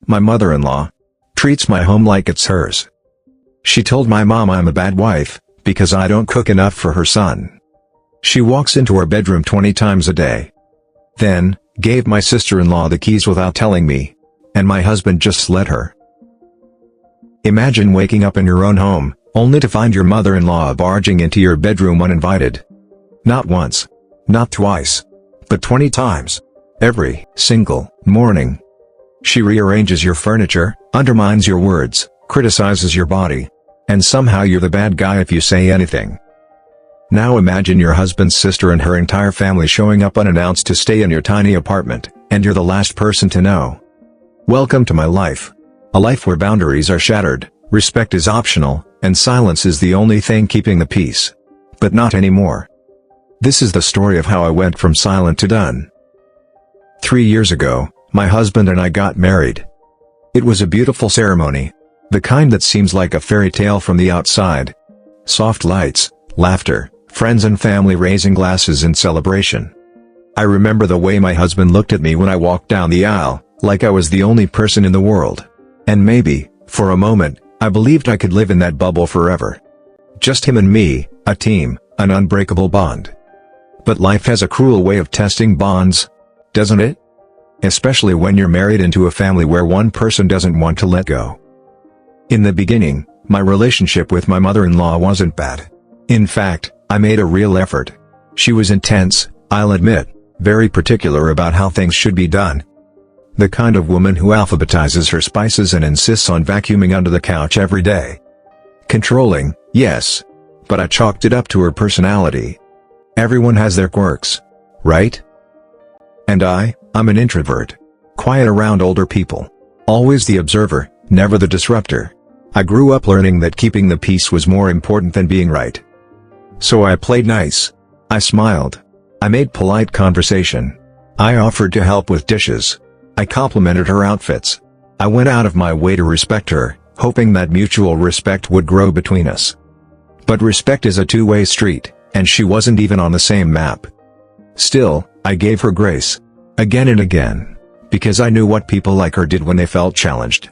My mother-in-law treats my home like it's hers. She told my mom I'm a bad wife, because I don't cook enough for her son. She walks into our bedroom 20 times a day. Then, gave my sister-in-law the keys without telling me, and my husband just let her. Imagine waking up in your own home, only to find your mother-in-law barging into your bedroom uninvited. Not once, not twice, but 20 times. Every single morning. She rearranges your furniture, undermines your words, criticizes your body, and somehow you're the bad guy if you say anything. Now imagine your husband's sister and her entire family showing up unannounced to stay in your tiny apartment, and you're the last person to know. Welcome to my life. A life where boundaries are shattered, respect is optional, and silence is the only thing keeping the peace. But not anymore. This is the story of how I went from silent to done. 3 years ago, my husband and I got married. It was a beautiful ceremony. The kind that seems like a fairy tale from the outside. Soft lights, laughter, friends and family raising glasses in celebration. I remember the way my husband looked at me when I walked down the aisle, like I was the only person in the world. And maybe, for a moment, I believed I could live in that bubble forever. Just him and me, a team, an unbreakable bond. But life has a cruel way of testing bonds, doesn't it? Especially when you're married into a family where one person doesn't want to let go. In the beginning, my relationship with my mother-in-law wasn't bad. In fact, I made a real effort. She was intense, I'll admit, very particular about how things should be done. The kind of woman who alphabetizes her spices and insists on vacuuming under the couch every day. Controlling, yes. But I chalked it up to her personality. Everyone has their quirks, right? And I'm an introvert. Quiet around older people. Always the observer, never the disruptor. I grew up learning that keeping the peace was more important than being right. So I played nice. I smiled. I made polite conversation. I offered to help with dishes. I complimented her outfits. I went out of my way to respect her, hoping that mutual respect would grow between us. But respect is a two-way street, and she wasn't even on the same map. Still, I gave her grace. Again and again. Because I knew what people like her did when they felt challenged.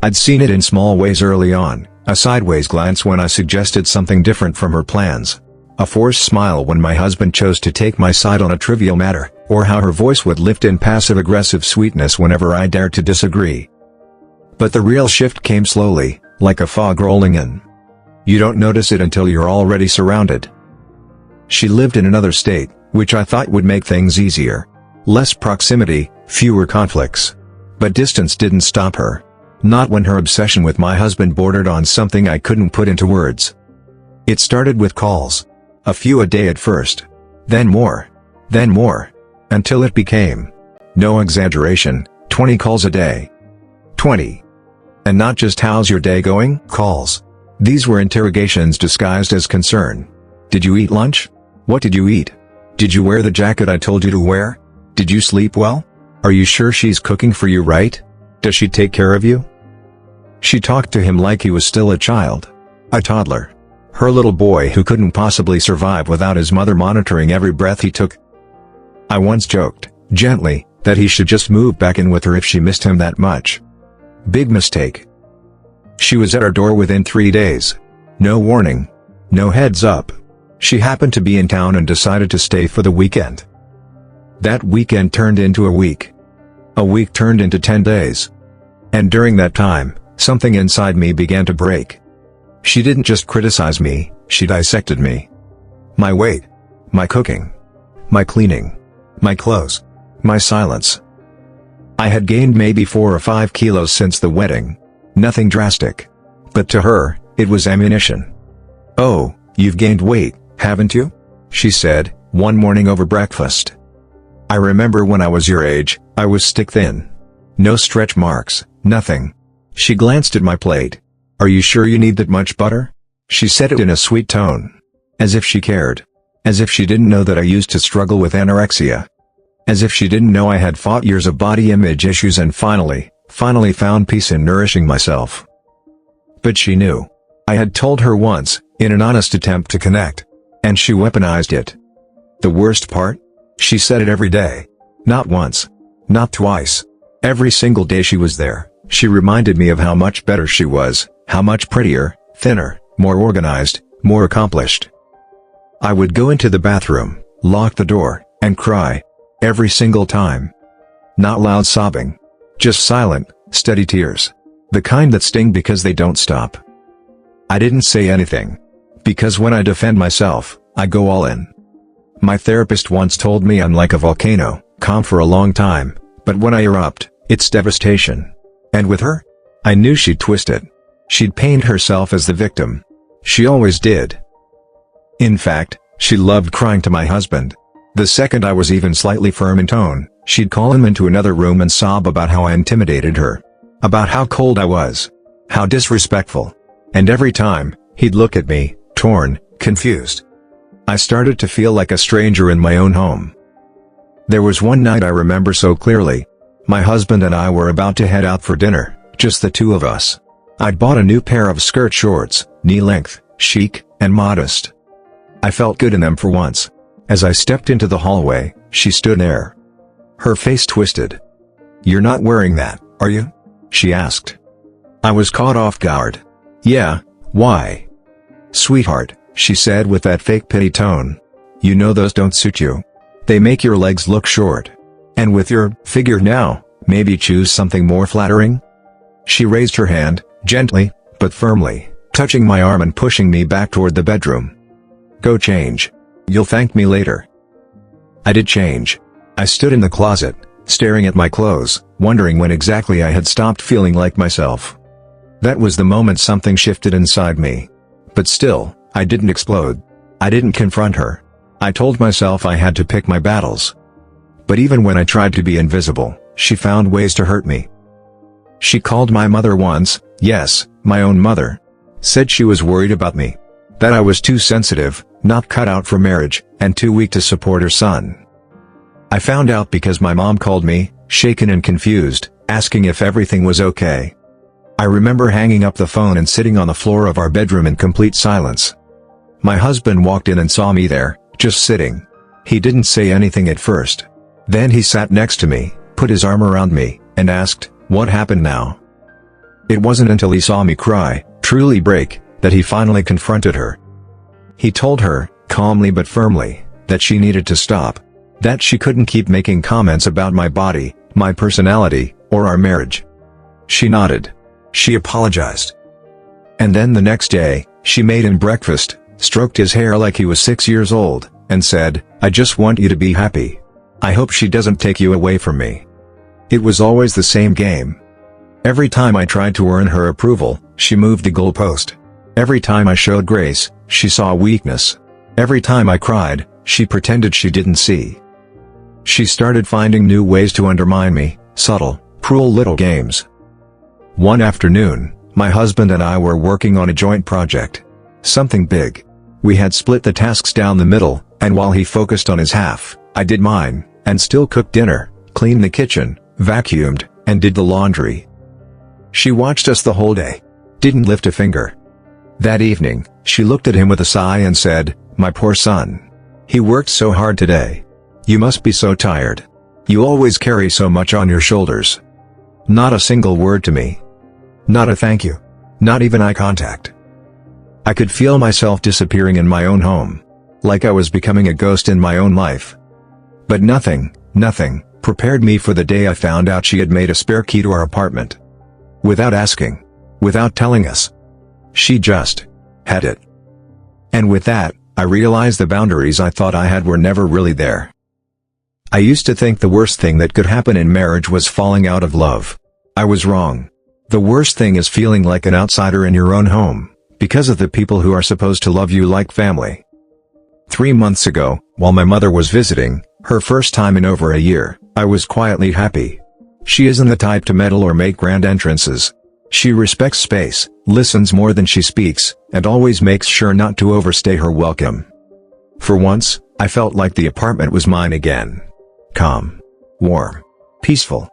I'd seen it in small ways early on, a sideways glance when I suggested something different from her plans. A forced smile when my husband chose to take my side on a trivial matter, or how her voice would lift in passive-aggressive sweetness whenever I dared to disagree. But the real shift came slowly, like a fog rolling in. You don't notice it until you're already surrounded. She lived in another state, which I thought would make things easier. Less proximity, fewer conflicts. But distance didn't stop her. Not when her obsession with my husband bordered on something I couldn't put into words. It started with calls. A few a day at first. Then more. Until it became, no exaggeration, 20 calls a day. 20. And not just how's your day going calls. These were interrogations disguised as concern. Did you eat lunch? What did you eat? Did you wear the jacket I told you to wear? Did you sleep well? Are you sure she's cooking for you right? Does she take care of you? She talked to him like he was still a child. A toddler. Her little boy who couldn't possibly survive without his mother monitoring every breath he took. I once joked, gently, that he should just move back in with her if she missed him that much. Big mistake. She was at our door within 3 days. No warning. No heads up. She happened to be in town and decided to stay for the weekend. That weekend turned into a week. A week turned into 10 days. And during that time, something inside me began to break. She didn't just criticize me, she dissected me. My weight. My cooking. My cleaning. My clothes. My silence. I had gained maybe 4 or 5 kilos since the wedding. Nothing drastic. But to her, it was ammunition. "Oh, you've gained weight, haven't you?" she said, one morning over breakfast. I remember when I was your age, I was stick thin. No stretch marks, nothing. She glanced at my plate. "Are you sure you need that much butter?" She said it in a sweet tone. As if she cared. As if she didn't know that I used to struggle with anorexia. As if she didn't know I had fought years of body image issues and finally found peace in nourishing myself. But she knew. I had told her once, in an honest attempt to connect. And she weaponized it. The worst part? She said it every day. Not once. Not twice. Every single day she was there, she reminded me of how much better she was, how much prettier, thinner, more organized, more accomplished. I would go into the bathroom, lock the door, and cry. Every single time. Not loud sobbing. Just silent, steady tears. The kind that sting because they don't stop. I didn't say anything. Because when I defend myself, I go all in. My therapist once told me I'm like a volcano, calm for a long time, but when I erupt, it's devastation. And with her? I knew she'd twist it. She'd paint herself as the victim. She always did. In fact, she loved crying to my husband. The second I was even slightly firm in tone, she'd call him into another room and sob about how I intimidated her. About how cold I was. How disrespectful. And every time, he'd look at me, torn, confused. I started to feel like a stranger in my own home. There was one night I remember so clearly. My husband and I were about to head out for dinner, just the two of us. I'd bought a new pair of skirt shorts, knee-length, chic, and modest. I felt good in them for once. As I stepped into the hallway, she stood there. Her face twisted. "You're not wearing that, are you?" she asked. I was caught off guard. "Yeah, why?" "Sweetheart," she said with that fake pity tone. "You know those don't suit you. They make your legs look short. And with your figure now, maybe choose something more flattering?" She raised her hand, gently, but firmly, touching my arm and pushing me back toward the bedroom. "Go change. You'll thank me later." I did change. I stood in the closet, staring at my clothes, wondering when exactly I had stopped feeling like myself. That was the moment something shifted inside me. But still, I didn't explode. I didn't confront her. I told myself I had to pick my battles. But even when I tried to be invisible, she found ways to hurt me. She called my mother once, yes, my own mother. Said she was worried about me. That I was too sensitive, not cut out for marriage, and too weak to support her son. I found out because my mom called me, shaken and confused, asking if everything was okay. I remember hanging up the phone and sitting on the floor of our bedroom in complete silence. My husband walked in and saw me there, just sitting. He didn't say anything at first. Then he sat next to me, put his arm around me, and asked, "What happened now?" It wasn't until he saw me cry, truly break, that he finally confronted her. He told her, calmly but firmly, that she needed to stop. That she couldn't keep making comments about my body, my personality, or our marriage. She nodded. She apologized. And then the next day, she made him breakfast, stroked his hair like he was 6 years old, and said, "I just want you to be happy. I hope she doesn't take you away from me." It was always the same game. Every time I tried to earn her approval, she moved the goalpost. Every time I showed grace, she saw weakness. Every time I cried, she pretended she didn't see. She started finding new ways to undermine me, subtle, cruel little games. One afternoon, my husband and I were working on a joint project. Something big. We had split the tasks down the middle, and while he focused on his half, I did mine, and still cooked dinner, cleaned the kitchen, vacuumed, and did the laundry. She watched us the whole day. Didn't lift a finger. That evening, she looked at him with a sigh and said, "My poor son. He worked so hard today. You must be so tired. You always carry so much on your shoulders." Not a single word to me. Not a thank you. Not even eye contact. I could feel myself disappearing in my own home. Like I was becoming a ghost in my own life. But nothing prepared me for the day I found out she had made a spare key to our apartment. Without asking. Without telling us. She just had it. And with that, I realized the boundaries I thought I had were never really there. I used to think the worst thing that could happen in marriage was falling out of love. I was wrong. The worst thing is feeling like an outsider in your own home, because of the people who are supposed to love you like family. 3 months ago, while my mother was visiting, her first time in over a year, I was quietly happy. She isn't the type to meddle or make grand entrances. She respects space, listens more than she speaks, and always makes sure not to overstay her welcome. For once, I felt like the apartment was mine again. Calm. Warm. Peaceful.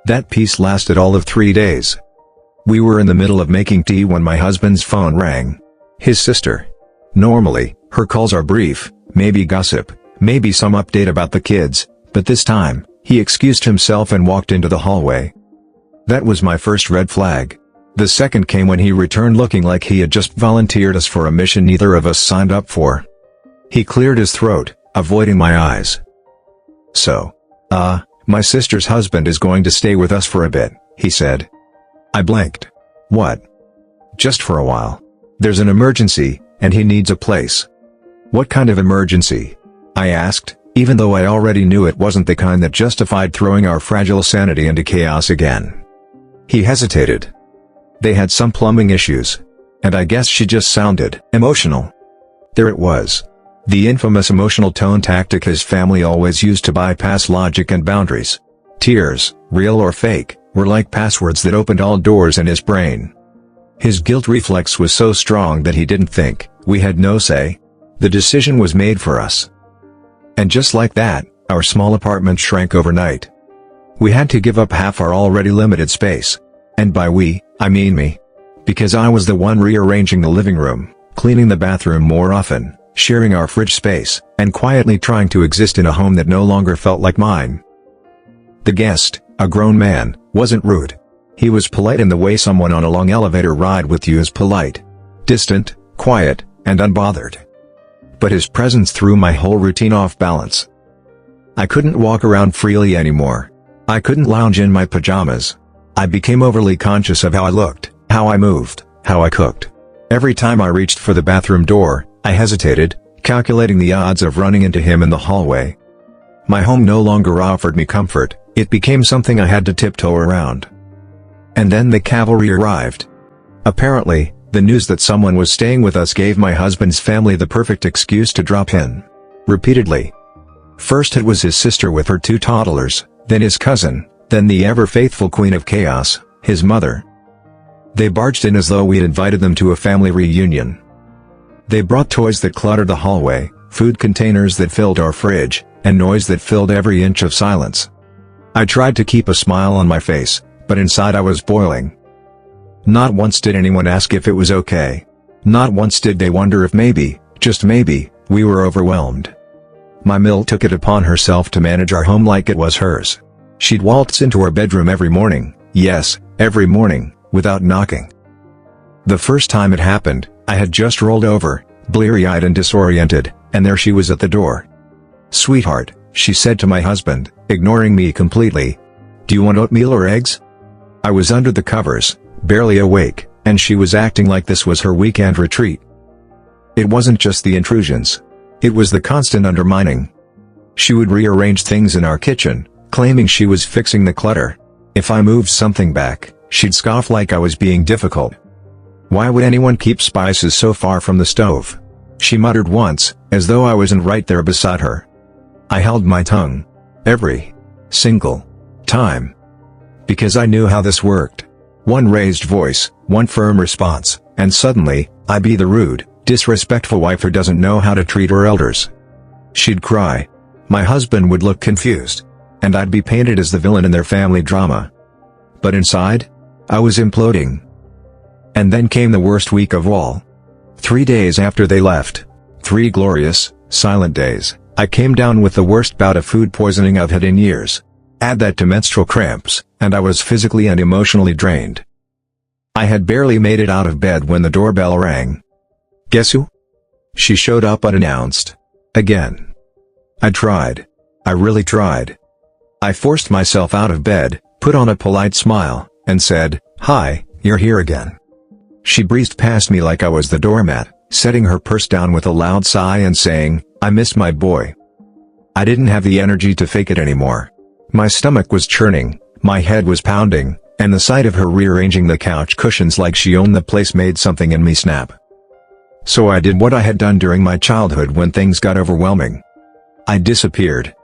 That peace lasted all of 3 days. We were in the middle of making tea when my husband's phone rang. His sister. Normally, her calls are brief, maybe gossip, maybe some update about the kids, but this time, He excused himself and walked into the hallway. That was my first red flag. The second came when he returned looking like he had just volunteered us for a mission neither of us signed up for. He cleared his throat, avoiding my eyes. "So, my sister's husband is going to stay with us for a bit," he said. I blinked. "What?" "Just for a while. There's an emergency, and he needs a place." "What kind of emergency?" I asked, even though I already knew it wasn't the kind that justified throwing our fragile sanity into chaos again. He hesitated. They had some plumbing issues. And I guess she just sounded emotional. There it was. The infamous emotional tone tactic his family always used to bypass logic and boundaries. Tears, real or fake, were like passwords that opened all doors in his brain. His guilt reflex was so strong that he didn't think, we had no say. The decision was made for us. And just like that, our small apartment shrank overnight. We had to give up half our already limited space. And by we, I mean me. Because I was the one rearranging the living room, cleaning the bathroom more often, sharing our fridge space, and quietly trying to exist in a home that no longer felt like mine. The guest, a grown man, wasn't rude. He was polite in the way someone on a long elevator ride with you is polite. Distant, quiet, and unbothered. But his presence threw my whole routine off balance. I couldn't walk around freely anymore. I couldn't lounge in my pajamas. I became overly conscious of how I looked, how I moved, how I cooked. Every time I reached for the bathroom door, I hesitated, calculating the odds of running into him in the hallway. My home no longer offered me comfort, it became something I had to tiptoe around. And then the cavalry arrived. Apparently, the news that someone was staying with us gave my husband's family the perfect excuse to drop in. Repeatedly. First it was his sister with her 2 toddlers, then his cousin, then the ever-faithful queen of chaos, his mother. They barged in as though we had invited them to a family reunion. They brought toys that cluttered the hallway, food containers that filled our fridge, and noise that filled every inch of silence. I tried to keep a smile on my face, but inside I was boiling. Not once did anyone ask if it was okay. Not once did they wonder if maybe, just maybe, we were overwhelmed. My Mill took it upon herself to manage our home like it was hers. She'd waltz into our bedroom every morning, yes, every morning, without knocking. The first time it happened, I had just rolled over, bleary-eyed and disoriented, and there she was at the door. "Sweetheart," she said to my husband, ignoring me completely. "Do you want oatmeal or eggs?" I was under the covers, barely awake, and she was acting like this was her weekend retreat. It wasn't just the intrusions. It was the constant undermining. She would rearrange things in our kitchen, claiming she was fixing the clutter. If I moved something back, she'd scoff like I was being difficult. "Why would anyone keep spices so far from the stove?" she muttered once, as though I wasn't right there beside her. I held my tongue. Every single time. Because I knew how this worked. One raised voice, one firm response, and suddenly, I'd be the rude, disrespectful wife who doesn't know how to treat her elders. She'd cry. My husband would look confused. And I'd be painted as the villain in their family drama. But inside, I was imploding. And then came the worst week of all. 3 days after they left. 3 glorious, silent days. I came down with the worst bout of food poisoning I've had in years. Add that to menstrual cramps, and I was physically and emotionally drained. I had barely made it out of bed when the doorbell rang. Guess who? She showed up unannounced. Again. I tried. I really tried. I forced myself out of bed, put on a polite smile, and said, "Hi, you're here again." She breezed past me like I was the doormat, setting her purse down with a loud sigh and saying, "I missed my boy." I didn't have the energy to fake it anymore. My stomach was churning, my head was pounding, and the sight of her rearranging the couch cushions like she owned the place made something in me snap. So I did what I had done during my childhood when things got overwhelming. I disappeared.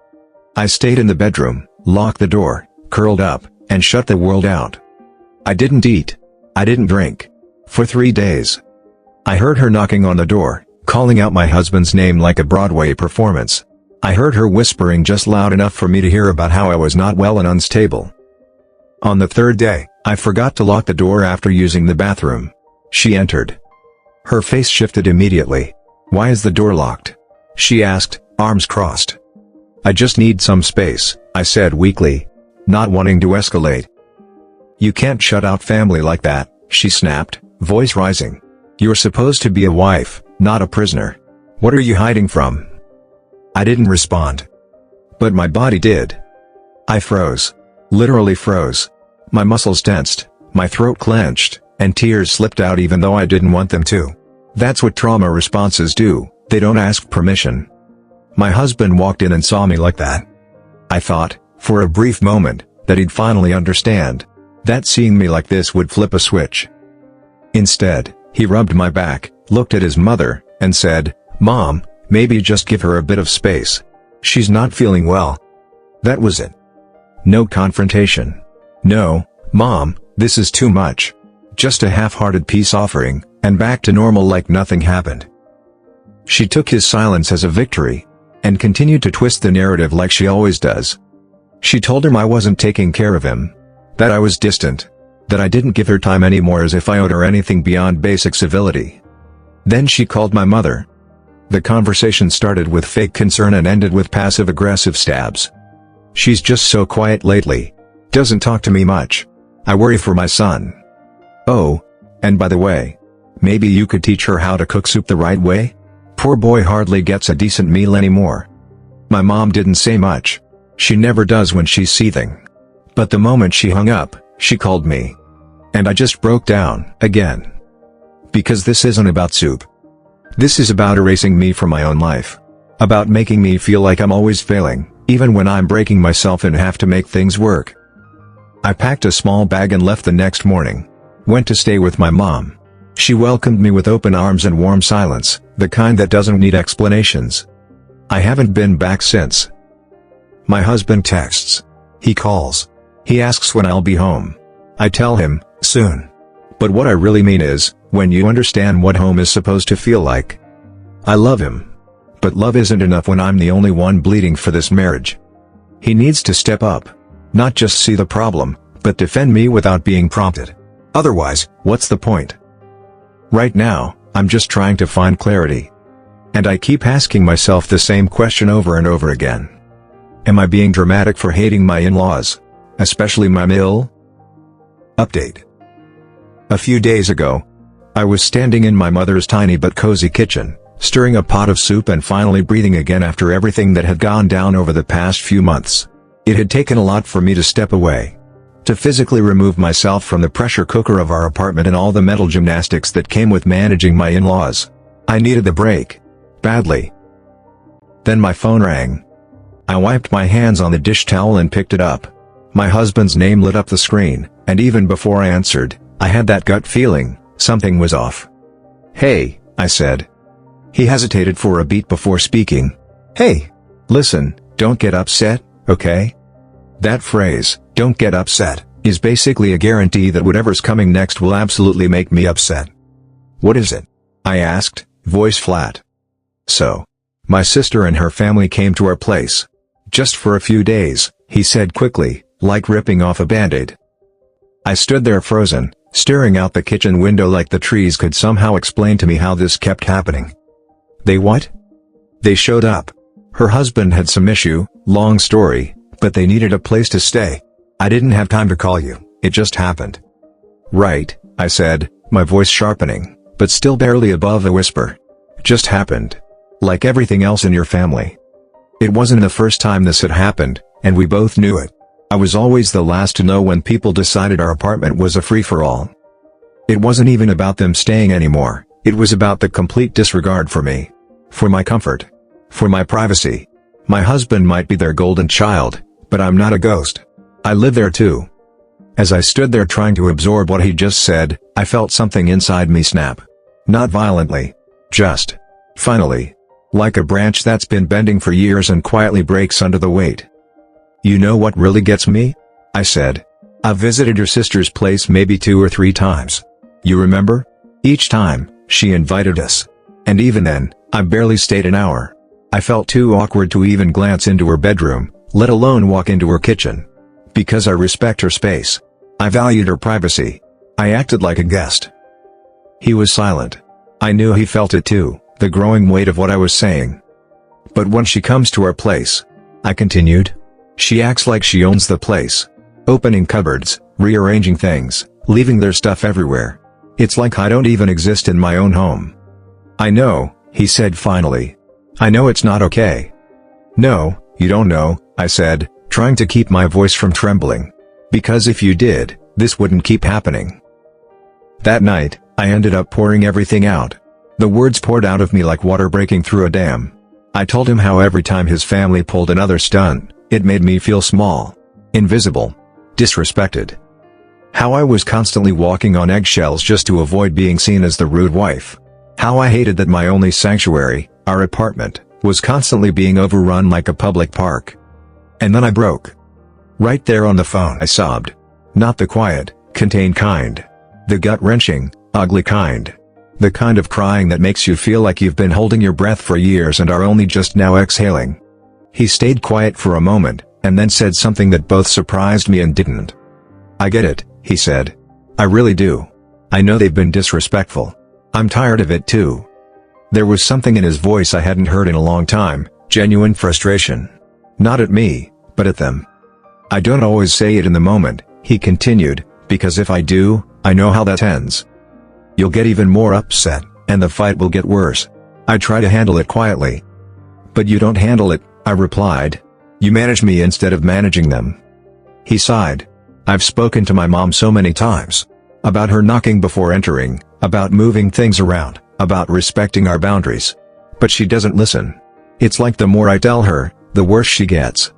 I stayed in the bedroom, locked the door, curled up, and shut the world out. I didn't eat. I didn't drink. For 3 days. I heard her knocking on the door, calling out my husband's name like a Broadway performance. I heard her whispering just loud enough for me to hear about how I was not well and unstable. On the 3rd day, I forgot to lock the door after using the bathroom. She entered. Her face shifted immediately. "Why is the door locked?" she asked, arms crossed. "I just need some space," I said weakly, not wanting to escalate. "You can't shut out family like that," she snapped, voice rising. "You're supposed to be a wife, not a prisoner. What are you hiding from?" I didn't respond. But my body did. I froze. Literally froze. My muscles tensed, my throat clenched, and tears slipped out even though I didn't want them to. That's what trauma responses do, they don't ask permission. My husband walked in and saw me like that. I thought, for a brief moment, that he'd finally understand. That seeing me like this would flip a switch. Instead, he rubbed my back, looked at his mother, and said, "Mom, maybe just give her a bit of space. She's not feeling well." That was it. No confrontation. No, "Mom, this is too much." Just a half-hearted peace offering, and back to normal like nothing happened. She took his silence as a victory, and continued to twist the narrative like she always does. She told him I wasn't taking care of him, that I was distant, that I didn't give her time anymore, as if I owed her anything beyond basic civility. Then she called my mother. The conversation started with fake concern and ended with passive-aggressive stabs. "She's just so quiet lately. Doesn't talk to me much. I worry for my son. Oh, and by the way, maybe you could teach her how to cook soup the right way? Poor boy hardly gets a decent meal anymore." My mom didn't say much. She never does when she's seething. But the moment she hung up, she called me. And I just broke down, again. Because this isn't about soup. This is about erasing me from my own life. About making me feel like I'm always failing, even when I'm breaking myself in half to make things work. I packed a small bag and left the next morning. Went to stay with my mom. She welcomed me with open arms and warm silence, the kind that doesn't need explanations. I haven't been back since. My husband texts. He calls. He asks when I'll be home. I tell him, soon. But what I really mean is, when you understand what home is supposed to feel like. I love him. But love isn't enough when I'm the only one bleeding for this marriage. He needs to step up. Not just see the problem, but defend me without being prompted. Otherwise, what's the point? Right now, I'm just trying to find clarity. And I keep asking myself the same question over and over again. Am I being dramatic for hating my in-laws? Especially my mill? Update. A few days ago, I was standing in my mother's tiny but cozy kitchen, stirring a pot of soup and finally breathing again after everything that had gone down over the past few months. It had taken a lot for me to step away. To physically remove myself from the pressure cooker of our apartment and all the mental gymnastics that came with managing my in-laws. I needed the break. Badly. Then my phone rang. I wiped my hands on the dish towel and picked it up. My husband's name lit up the screen, and even before I answered, I had that gut feeling, something was off. "Hey," I said. He hesitated for a beat before speaking. "Hey, listen, don't get upset, okay?" That phrase, "don't get upset," is basically a guarantee that whatever's coming next will absolutely make me upset. "What is it?" I asked, voice flat. "So, my sister and her family came to our place. Just for a few days," he said quickly, like ripping off a band-aid. I stood there frozen, staring out the kitchen window like the trees could somehow explain to me how this kept happening. "They what?" "They showed up. Her husband had some issue, long story, but they needed a place to stay. I didn't have time to call you, it just happened." "Right," I said, my voice sharpening, but still barely above a whisper. "Just happened. Like everything else in your family. It wasn't the first time this had happened, and we both knew it. I was always the last to know when people decided our apartment was a free-for-all. It wasn't even about them staying anymore, it was about the complete disregard for me. For my comfort. For my privacy. My husband might be their golden child, but I'm not a ghost. I live there too." As I stood there trying to absorb what he just said, I felt something inside me snap. Not violently. Just. Finally. Like a branch that's been bending for years and quietly breaks under the weight. "You know what really gets me?" I said. "I've visited your sister's place maybe 2 or 3 times. You remember? Each time, she invited us. And even then, I barely stayed an hour. I felt too awkward to even glance into her bedroom, let alone walk into her kitchen. Because I respect her space. I valued her privacy. I acted like a guest." He was silent. I knew he felt it too, the growing weight of what I was saying. "But when she comes to our place," I continued, She acts like she owns the place. Opening cupboards, rearranging things, leaving their stuff everywhere. It's like I don't even exist in my own home. I know, he said finally. I know it's not okay. No, you don't know, I said, trying to keep my voice from trembling. Because if you did, this wouldn't keep happening. That night, I ended up pouring everything out. The words poured out of me like water breaking through a dam. I told him how every time his family pulled another stunt, it made me feel small, invisible, disrespected. How I was constantly walking on eggshells just to avoid being seen as the rude wife. How I hated that my only sanctuary, our apartment, was constantly being overrun like a public park. And then I broke. Right there on the phone I sobbed. Not the quiet, contained kind. The gut-wrenching, ugly kind. The kind of crying that makes you feel like you've been holding your breath for years and are only just now exhaling. He stayed quiet for a moment, and then said something that both surprised me and didn't. I get it, he said. I really do. I know they've been disrespectful. I'm tired of it too. There was something in his voice I hadn't heard in a long time, genuine frustration. Not at me, but at them. I don't always say it in the moment, he continued, because if I do, I know how that ends. You'll get even more upset, and the fight will get worse. I try to handle it quietly. But you don't handle it, I replied. You manage me instead of managing them. He sighed. I've spoken to my mom so many times. About her knocking before entering, about moving things around, about respecting our boundaries. But she doesn't listen. It's like the more I tell her, the worse she gets.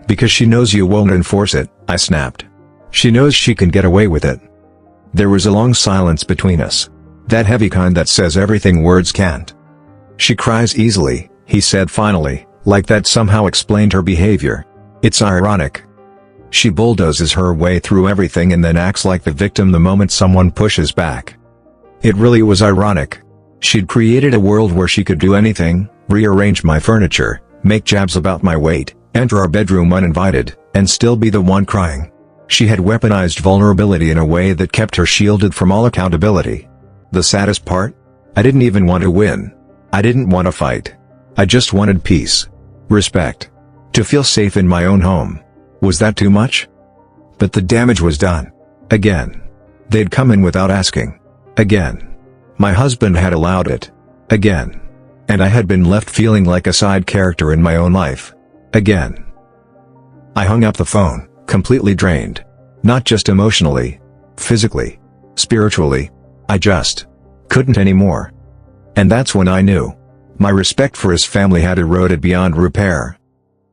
Because she knows you won't enforce it, I snapped. She knows she can get away with it. There was a long silence between us. That heavy kind that says everything words can't. She cries easily, he said finally, like that somehow explained her behavior. It's ironic. She bulldozes her way through everything and then acts like the victim the moment someone pushes back. It really was ironic. She'd created a world where she could do anything, rearrange my furniture, make jabs about my weight, enter our bedroom uninvited, and still be the one crying. She had weaponized vulnerability in a way that kept her shielded from all accountability. The saddest part? I didn't even want to win. I didn't want to fight. I just wanted peace. Respect. To feel safe in my own home. Was that too much? But the damage was done. Again. They'd come in without asking. Again. My husband had allowed it. Again. And I had been left feeling like a side character in my own life. Again. I hung up the phone, completely drained. Not just emotionally. Physically. Spiritually. I just couldn't anymore. And that's when I knew. My respect for his family had eroded beyond repair.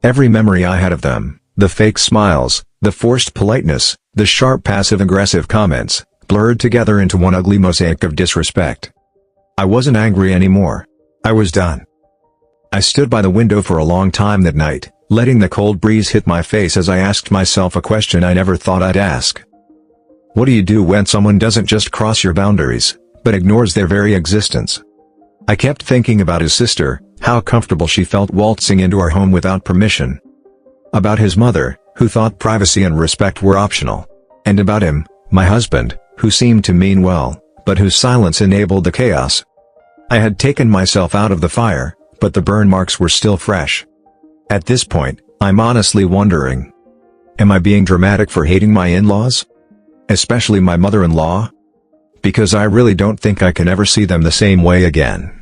Every memory I had of them, the fake smiles, the forced politeness, the sharp passive-aggressive comments, blurred together into one ugly mosaic of disrespect. I wasn't angry anymore. I was done. I stood by the window for a long time that night, letting the cold breeze hit my face as I asked myself a question I never thought I'd ask. What do you do when someone doesn't just cross your boundaries, but ignores their very existence? I kept thinking about his sister, how comfortable she felt waltzing into our home without permission. About his mother, who thought privacy and respect were optional. And about him, my husband, who seemed to mean well, but whose silence enabled the chaos. I had taken myself out of the fire, but the burn marks were still fresh. At this point, I'm honestly wondering. Am I being dramatic for hating my in-laws? Especially my mother-in-law? Because I really don't think I can ever see them the same way again.